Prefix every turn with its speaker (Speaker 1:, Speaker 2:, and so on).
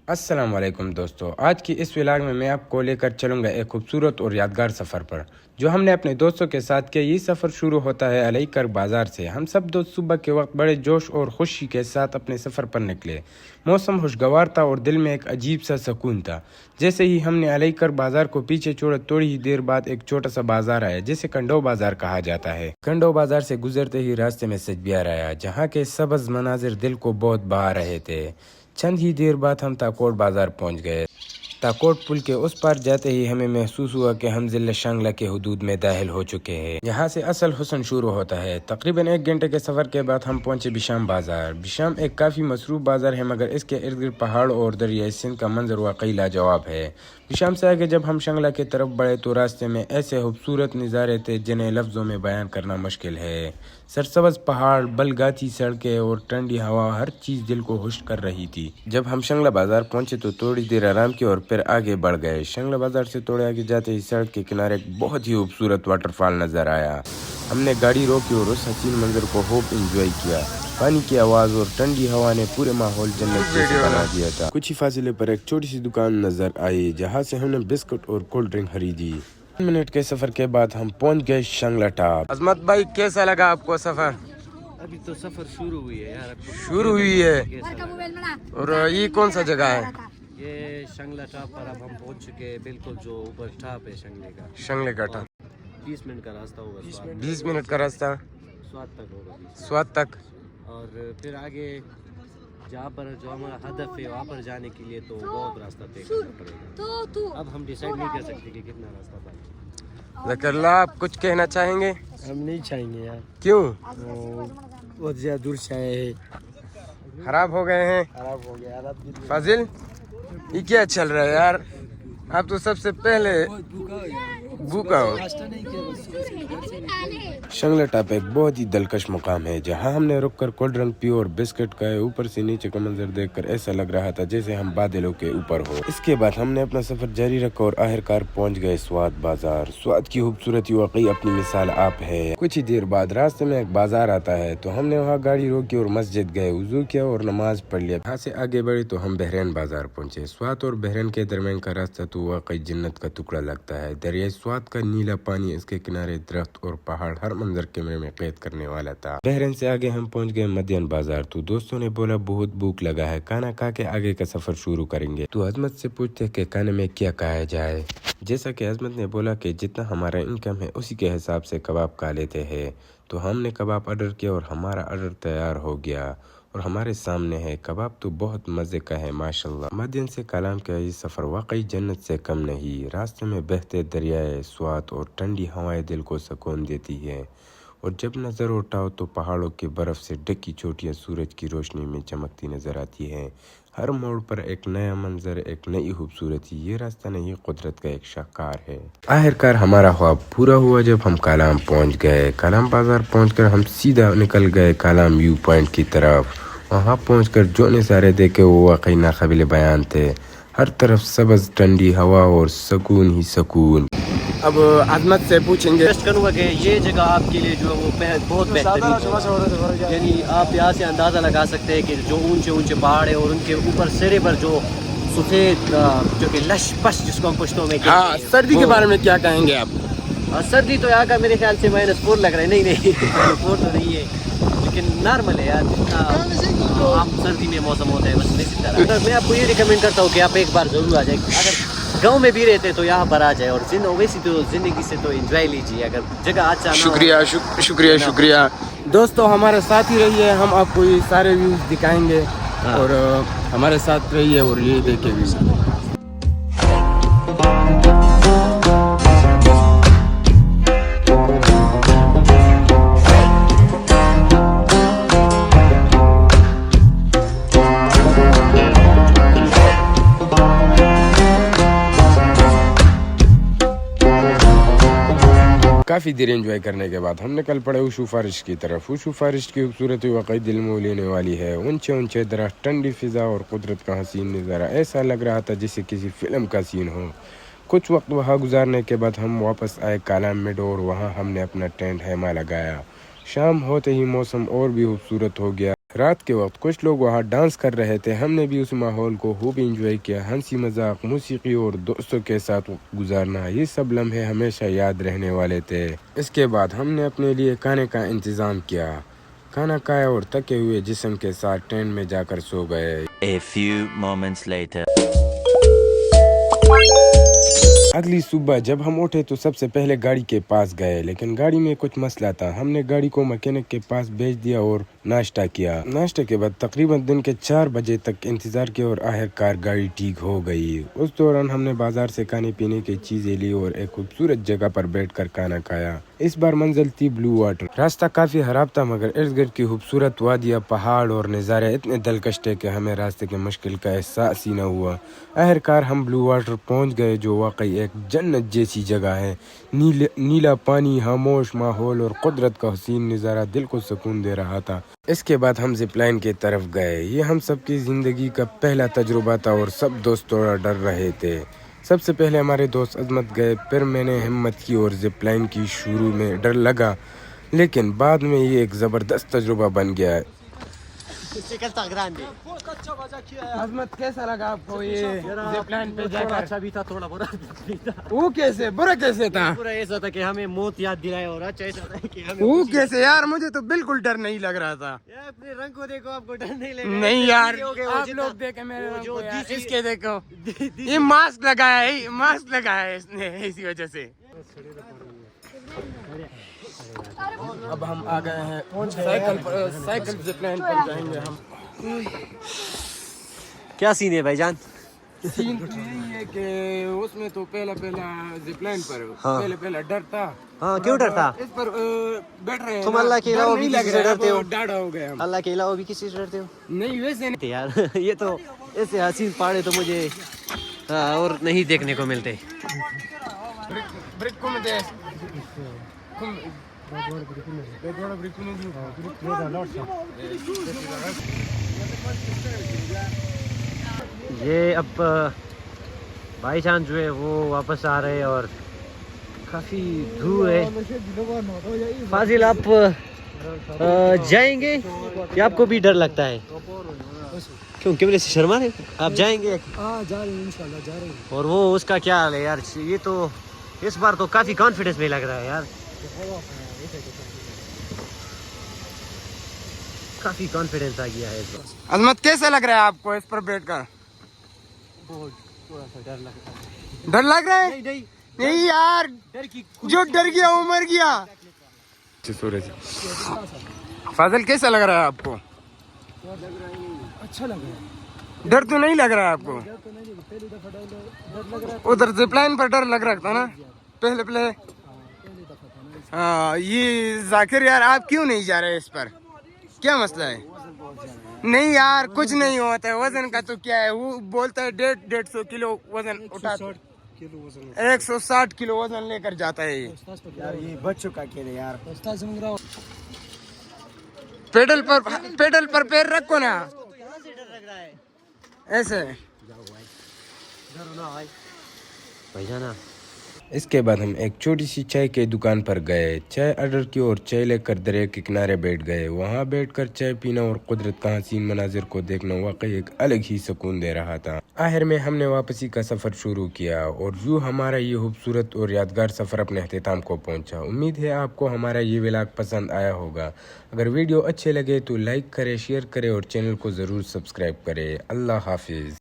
Speaker 1: السلام علیکم دوستو، آج کی اس ولاگ میں آپ کو لے کر چلوں گا ایک خوبصورت اور یادگار سفر پر جو ہم نے اپنے دوستوں کے ساتھ کیا۔ یہ سفر شروع ہوتا ہے علی کر بازار سے۔ ہم سب دوست صبح کے وقت بڑے جوش اور خوشی کے ساتھ اپنے سفر پر نکلے۔ موسم خوشگوار تھا اور دل میں ایک عجیب سا سکون تھا۔ جیسے ہی ہم نے علی کر بازار کو پیچھے چھوڑا، تھوڑی ہی دیر بعد ایک چھوٹا سا بازار آیا جسے کنڈو بازار کہا جاتا ہے۔ کنڈو بازار سے گزرتے ہی راستے میں سچ بیار آیا جہاں کے سبز مناظر دل کو بہت بھا رہے تھے۔ چند ہی دیر بعد ہم تاکوٹ بازار پہنچ گئے۔ تاکوٹ پل کے اس پار جاتے ہی ہمیں محسوس ہوا کہ ہم ضلع شانگلہ کے حدود میں داخل ہو چکے ہیں۔ یہاں سے اصل حسن شروع ہوتا ہے۔ تقریباً 1 گھنٹے کے سفر کے بعد ہم پہنچے بشام بازار۔ بشام ایک کافی مصروف بازار ہے مگر اس کے ارد گرد پہاڑ اور دریائے سندھ کا منظر واقعی لاجواب ہے۔ بشام سے آگے جب ہم شانگلہ کی طرف بڑھے تو راستے میں ایسے خوبصورت نظارے تھے جنہیں لفظوں میں بیان کرنا مشکل ہے۔ سرسبز پہاڑ، بلگاتی سڑکیں اور ٹھنڈی ہوا ہر چیز دل کو خوش کر رہی تھی۔ جب ہم شانگلہ بازار پہنچے تو تھوڑی دیر آرام کی اور پھر آگے بڑھ گئے۔ شانگلہ بازار سے تھوڑے آگے جاتے ہی سڑک کے کنارے ایک بہت ہی خوبصورت واٹر فال نظر آیا۔ ہم نے گاڑی روکی اور اس حسین منظر کو خوب انجوائے کیا۔ پانی کی آواز اور ٹھنڈی ہوا نے پورے ماحول جنت جیسا بنا دیا تھا۔ کچھ ہی فاصلے پر ایک چھوٹی سی دکان نظر آئی جہاں سے ہم نے بسکٹ اور کولڈ ڈرنک خریدی۔ 3 منٹ کے سفر کے بعد ہم پہنچ گئے شانگلہ ٹاپ۔ عظمت بھائی کیسا لگا آپ کو سفر؟
Speaker 2: ابھی تو سفر شروع ہوئی ہے یار،
Speaker 1: شروع ہوئی ہے۔ اور یہ کون سا جگہ ہے؟
Speaker 2: یہ شانگلہ ٹاپ پر اب ہم پہنچ چکے ہیں، بالکل جو اوپر ٹاپ ہے شانگلے کا۔
Speaker 1: شانگلہ کا ٹاپ
Speaker 2: 20 منٹ کا راستہ ہوگا،
Speaker 1: 20 منٹ کا راستہ
Speaker 2: سوات تک ہوگا،
Speaker 1: سوات تک۔
Speaker 2: اور پھر آگے جہاں پر جو ہمارا ہدف ہے وہاں پر جانے کے لیے تو بہت راستہ طے کرنا پڑے گا۔ اب ہم ڈیسائیڈ نہیں کر سکتے کہ کتنا راستہ باقی۔
Speaker 1: ذکر اللہ، آپ کچھ کہنا چاہیں گے؟
Speaker 2: ہم نہیں چاہیں گے یار،
Speaker 1: کیوں؟
Speaker 2: بہت زیادہ دور سے آئے ہیں،
Speaker 1: خراب ہو گئے ہیں؟
Speaker 2: خراب ہو گیا یار۔
Speaker 1: فاضل یہ کیا چل رہا ہے یار؟ آپ تو سب سے پہلے بھوکا ہو۔ شانگلہ ٹاپ ایک بہت ہی دلکش مقام ہے جہاں ہم نے رک کر کولڈ ڈرنک پی اور بسکٹ کھائے۔ اوپر سے نیچے کا منظر دیکھ کر ایسا لگ رہا تھا جیسے ہم بادلوں کے اوپر ہو۔ اس کے بعد ہم نے اپنا سفر جاری رکھا اور آخرکار پہنچ گئے سوات بازار۔ سوات کی خوبصورتی واقعی اپنی مثال آپ ہے۔ کچھ ہی دیر بعد راستے میں ایک بازار آتا ہے تو ہم نے وہاں گاڑی روکی اور مسجد گئے، وضو کیا اور نماز پڑھ لیا۔ یہاں سے آگے بڑھے تو ہم بحرین بازار پہنچے۔ سوات اور بحرین کے درمیان کا راستہ تو واقعی جنت کا ٹکڑا لگتا ہے۔ دریائے سوات کا نیلا پانی، اس کے کنارے درخت اور پہاڑ، ہر منظر کیمرے میں قید کرنے والا تھا۔ بحرین سے آگے ہم پہنچ گئے مدین بازار تو دوستوں نے بولا بہت بھوک لگا ہے، کھانا کھا کے آگے کا سفر شروع کریں گے۔ تو عظمت سے پوچھتے کہ کھانے میں کیا کھایا جائے۔ جیسا کہ عظمت نے بولا کہ جتنا ہمارا انکم ہے اسی کے حساب سے کباب کھا لیتے ہیں، تو ہم نے کباب آرڈر کیا اور ہمارا آرڈر تیار ہو گیا اور ہمارے سامنے ہے۔ کباب تو بہت مزے کا ہے ماشاءاللہ۔ مدین سے کلام کا یہ سفر واقعی جنت سے کم نہیں۔ راستے میں بہتے دریائے سوات اور ٹھنڈی ہوائیں دل کو سکون دیتی ہے، اور جب نظر اٹھاؤ تو پہاڑوں کی برف سے ڈھکی چوٹیاں سورج کی روشنی میں چمکتی نظر آتی ہیں۔ ہر موڑ پر ایک نیا منظر، ایک نئی خوبصورتی۔ یہ راستہ نہیں، قدرت کا ایک شاہکار ہے۔ آخرکار ہمارا خواب پورا ہوا جب ہم کالام پہنچ گئے۔ کالام بازار پہنچ کر ہم سیدھا نکل گئے کالام ویو پوائنٹ کی طرف۔ وہاں پہنچ کر جو نظارے دیکھے وہ واقعی ناقابل بیان تھے۔ ہر طرف سبز ٹھنڈی ہوا اور سکون ہی سکون۔ اب عظمت سے پوچھیں گے،
Speaker 2: کروں گا کہ یہ جگہ آپ کے لیے جو ہے وہ بہت بہترین ہے۔ یعنی آپ یہاں سے اندازہ لگا سکتے ہیں کہ جو اونچے اونچے پہاڑ ہیں اور ان کے اوپر سرے پر جو سفید جو کہ لش پش جس کو ہم پشتوں میں کہتے ہیں۔
Speaker 1: سردی کے بارے میں کیا کہیں گے آپ؟
Speaker 2: سردی تو یہاں کا میرے خیال سے -4 لگ رہا ہے۔ نہیں -4 تو نہیں ہے، لیکن نارمل ہے یار، جتنا عام سردی میں موسم ہوتا ہے بس اسی طرح۔ میں آپ کو یہ ریکمینڈ کرتا ہوں کہ آپ ایک بار ضرور آ جائیں۔ اگر گاؤں میں بھی رہتے تو یہاں پر آ جائے، اور ویسی تو زندگی سے تو انجوائے لیجیے اگر جگہ اچھا۔
Speaker 1: شکریہ دوستو، ہمارے ساتھ ہی رہیے، ہم آپ کو یہ سارے ویوز دکھائیں گے اور ہمارے ساتھ رہیے اور یہ دیکھیں ویوز۔ کافی دیر انجوائے کرنے کے بعد ہم نکل پڑے اوشو فارسٹ کی طرف۔ اوشو فارسٹ کی خوبصورتی واقعی دل موہ لینے والی ہے۔ اونچے درخت، ٹھنڈی فضا اور قدرت کا حسین نظارہ، ایسا لگ رہا تھا جیسے کسی فلم کا سین ہو۔ کچھ وقت وہاں گزارنے کے بعد ہم واپس آئے کالام میڈو اور وہاں ہم نے اپنا ٹینٹ خیمہ لگایا۔ شام ہوتے ہی موسم اور بھی خوبصورت ہو گیا۔ رات کے وقت کچھ لوگ وہاں ڈانس کر رہے تھے. ہم نے بھی اس ماحول کو خوب انجوائے کیا. ہنسی مذاق, موسیقی اور دوستوں کے ساتھ گزارنا, یہ سب لمحے ہمیشہ یاد رہنے والے تھے. اس کے بعد ہم نے اپنے لیے کھانے کا انتظام کیا. کھانا کھایا اور تھکے ہوئے جسم کے ساتھ ٹرین میں جا کر سو گئے.
Speaker 3: A few moments later.
Speaker 1: اگلی صبح جب ہم اٹھے تو سب سے پہلے گاڑی کے پاس گئے, لیکن گاڑی میں کچھ مسئلہ تھا. ہم نے گاڑی کو مکینک کے پاس بھیج دیا اور ناشتہ کیا. ناشتے کے بعد تقریباً دن کے 4 بجے تک انتظار کیا اور آخر کار گاڑی ٹھیک ہو گئی. اس دوران ہم نے بازار سے کھانے پینے کی چیزیں لی اور ایک خوبصورت جگہ پر بیٹھ کر کھانا کھایا. اس بار منزل تھی بلو واٹر. راستہ کافی خراب تھا مگر ارد گرد کی خوبصورت وادیاں, پہاڑ اور نظارے اتنے دلکش تھے کہ ہمیں راستے کے مشکل کا احساس ہی نہ ہوا. آخر کار ہم بلو واٹر پہنچ گئے جو واقعی ایک جنت جیسی جگہ ہے. نیلا پانی, خاموش ماحول اور قدرت کا حسین نظارہ دل کو سکون دے رہا تھا. اس کے بعد ہم زپ لائن کی طرف گئے. یہ ہم سب کی زندگی کا پہلا تجربہ تھا اور سب دوست تھوڑا ڈر رہے تھے. سب سے پہلے ہمارے دوست عظمت گئے, پھر میں نے ہمت کی اور زپ لائن کی. شروع میں ڈر لگا لیکن بعد میں یہ ایک زبردست تجربہ بن گیا. عظمت کیسا لگا آپ کو یہ زپ لائن پہ جا کر؟
Speaker 2: اچھا بھی تھا, تھوڑا برا بھی تھا.
Speaker 1: وہ کیسے برا کیسے تھا؟
Speaker 2: برا ایسا تھا کہ ہمیں موت یاد دلایا اور اچھا ایسا تھا کہ ہمیں
Speaker 1: وہ کیسے یار؟ مجھے تو بالکل ڈر نہیں لگ رہا تھا.
Speaker 2: یار اپنے رنگ کو دیکھو, آپ کو ڈر نہیں لگا؟
Speaker 1: نہیں یار, آپ لوگ دیکھیں میرے رنگ کو یار. اس کے دیکھو, یہ ماسک لگایا ہے, ماسک لگایا ہے اس نے, اسی وجہ سے. اب ہم آ گئے ہیں سائیکل زپ لائن پر جائیں گے ہم.
Speaker 2: کیا سین ہے بھائی جان؟
Speaker 1: سین تو یہی ہے کہ اس میں تو پہلا زپ لائن پر پہلا ڈر تھا.
Speaker 2: ہاں, کیوں ڈر تھا؟
Speaker 1: اس پر بیٹھ رہے ہیں
Speaker 2: تم اللہ کے علاوہ بھی کسی سے ڈرتے ہو؟
Speaker 1: ڈاڑا ہو گیا.
Speaker 2: اللہ کے علاوہ بھی کسی سے ڈرتے ہو؟
Speaker 1: نہیں ویسے نہیں
Speaker 2: یار یہ تو ایسے حسین پہاڑے تو مجھے اور نہیں دیکھنے کو ملتے. یہ اب بھائی جان جو ہے وہ واپس آ رہے ہیں اور کافی دور ہے. فاضل آپ جائیں گے یا آپ کو بھی ڈر لگتا ہے؟ کیوں کیمرے سے شرما رہے؟ آپ جائیں گے؟
Speaker 4: ہاں جا رہے ہیں انشاءاللہ جا رہے ہیں.
Speaker 2: اور وہ اس کا کیا حال ہے یار؟ یہ تو اس بار تو کافی کانفیڈنس میں لگ رہا ہے یار, کافی کانفیڈنس آ گیا ہے اس بار.
Speaker 1: عظمت کیسا لگ رہا ہے آپ کو اس پر بیٹھ کر؟
Speaker 2: تھوڑا سا ڈر لگ رہا ہے.
Speaker 1: ڈر لگ رہا ہے؟ نہیں یار, جو ڈر گیا وہ مر گیا. فاضل کیسا لگ رہا ہے آپ کو؟
Speaker 4: اچھا لگ رہا ہے.
Speaker 1: ڈر تو نہیں لگ رہا ہے آپ کو؟
Speaker 4: پہلی دفعہ ڈر لگ رہا
Speaker 1: ادھر زپ لائن پر ڈر لگ رہا تھا نا پہلے.
Speaker 4: پہلی دفعہ تھا نا.
Speaker 1: ہاں, یہ ذاکر یار آپ کیوں نہیں جا رہے اس پر؟ کیا مسئلہ ہے؟ نہیں یار کچھ نہیں ہوتا ہے. وزن کا تو کیا ہے, وہ بولتا ہے 150 کلو وزن اٹھاتا ہے. 160 کلو وزن لے کر جاتا ہے یہ بچوں کا کھیل ہے یار. پیڈل پر پیر رکھو نا ایسے.
Speaker 2: بھائی جانا
Speaker 1: اس کے بعد ہم ایک چھوٹی سی چائے کی دکان پر گئے. چائے آرڈر کی اور چائے لے کر دریا کے کنارے بیٹھ گئے. وہاں بیٹھ کر چائے پینا اور قدرت کا حسین مناظر کو دیکھنا واقعی ایک الگ ہی سکون دے رہا تھا. آخر میں ہم نے واپسی کا سفر شروع کیا اور یوں ہمارا یہ خوبصورت اور یادگار سفر اپنے اختتام کو پہنچا. امید ہے آپ کو ہمارا یہ ولاگ پسند آیا ہوگا. اگر ویڈیو اچھے لگے تو لائک کرے, شیئر کرے اور چینل کو ضرور سبسکرائب کرے. اللہ حافظ.